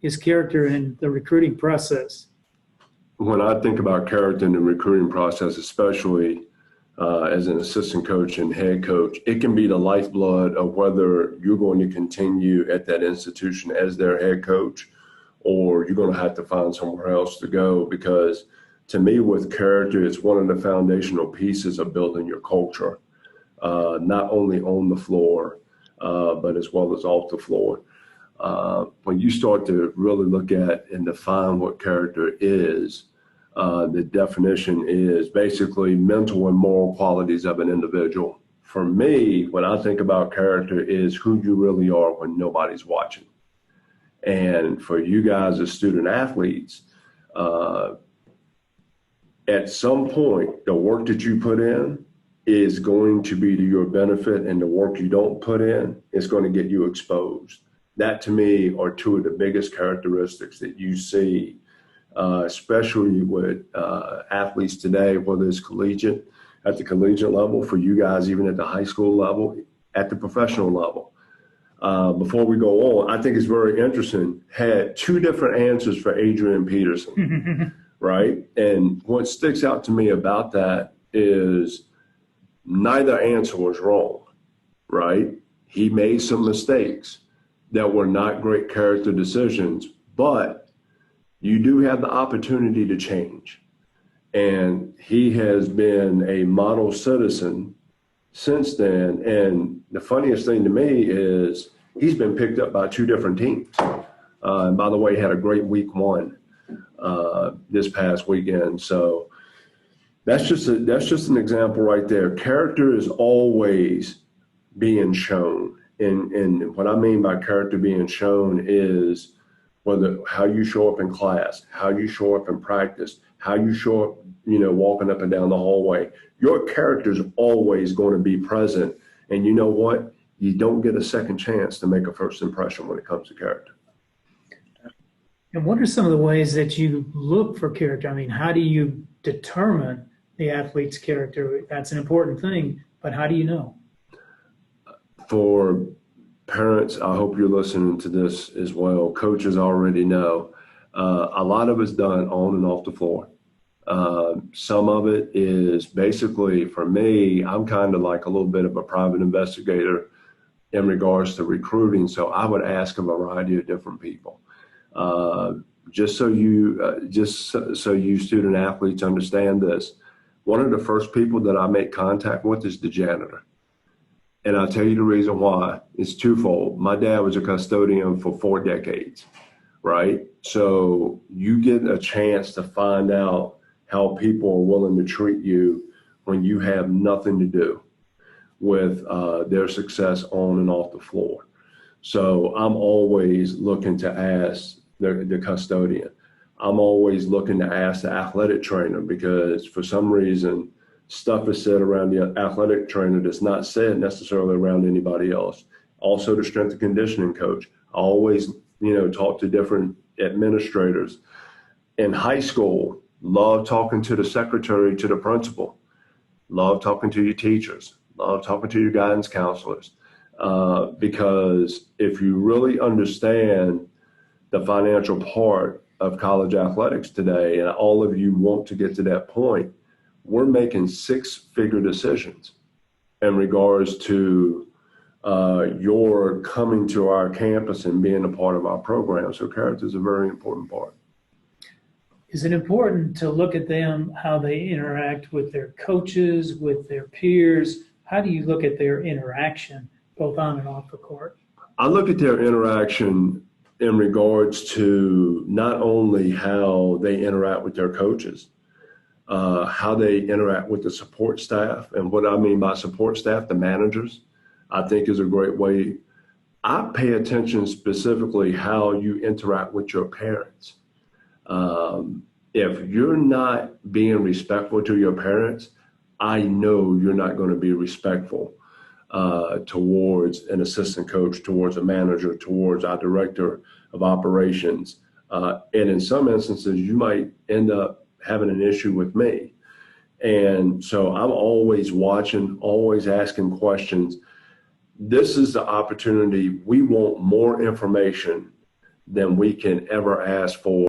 is character in the recruiting process? When I think about character in the recruiting process, especially as an assistant coach and head coach, it can be the lifeblood of whether you're going to continue at that institution as their head coach or you're going to have to find somewhere else to go. Because to me, with character, it's one of the foundational pieces of building your culture, not only on the floor, but as well as off the floor. When you start to really look at and define what character is, the definition is basically mental and moral qualities of an individual. For me, when I think about character, is who you really are when nobody's watching. And for you guys as student athletes, at some point, the work that you put in is going to be to your benefit, and the work you don't put in is going to get you exposed. That, to me, are two of the biggest characteristics that you see, especially with athletes today, whether it's collegiate, at the collegiate level, for you guys, even at the high school level, at the professional level. Before we go on, I think it's very interesting, had two different answers for Adrian Peterson, right? And what sticks out to me about that is neither answer was wrong, right? He made some mistakes that were not great character decisions, but you do have the opportunity to change. And he has been a model citizen since then. And the funniest thing to me is he's been picked up by two different teams. And by the way, had a great week one this past weekend. So that's just an example right there. Character is always being shown. And what I mean by character being shown is whether how you show up in class, how you show up in practice, how you show up, walking up and down the hallway. Your character is always going to be present. And you know what? You don't get a second chance to make a first impression when it comes to character. And what are some of the ways that you look for character? I mean, how do you determine the athlete's character? That's an important thing, but how do you know? For parents, I hope you're listening to this as well. Coaches already know. A lot of it's done on and off the floor. Some of it is basically, for me, I'm kind of like a little bit of a private investigator in regards to recruiting. So I would ask a variety of different people. Just so you student athletes understand this, one of the first people that I make contact with is the janitor. And I'll tell you the reason why. It's twofold. My dad was a custodian for 4 decades, right? So you get a chance to find out how people are willing to treat you when you have nothing to do with their success on and off the floor. So I'm always looking to ask the custodian. I'm always looking to ask the athletic trainer, because for some reason, stuff is said around the athletic trainer that's not said necessarily around anybody else. Also, the strength and conditioning coach. I always, talk to different administrators. In high school, love talking to the secretary, to the principal. Love talking to your teachers. Love talking to your guidance counselors. Because if you really understand the financial part of college athletics today, and all of you want to get to that point, we're making 6-figure decisions in regards to your coming to our campus and being a part of our program. So character is a very important part. Is it important to look at them, how they interact with their coaches, with their peers? How do you look at their interaction, both on and off the court? I look at their interaction in regards to not only how they interact with their coaches, how they interact with the support staff. And what I mean by support staff, the managers, I think is a great way. I pay attention specifically how you interact with your parents. If you're not being respectful to your parents, I know you're not going to be respectful towards an assistant coach, towards a manager, towards our director of operations. And in some instances, you might end up having an issue with me. And so I'm always watching, always asking questions. This is the opportunity. We want more information than we can ever ask for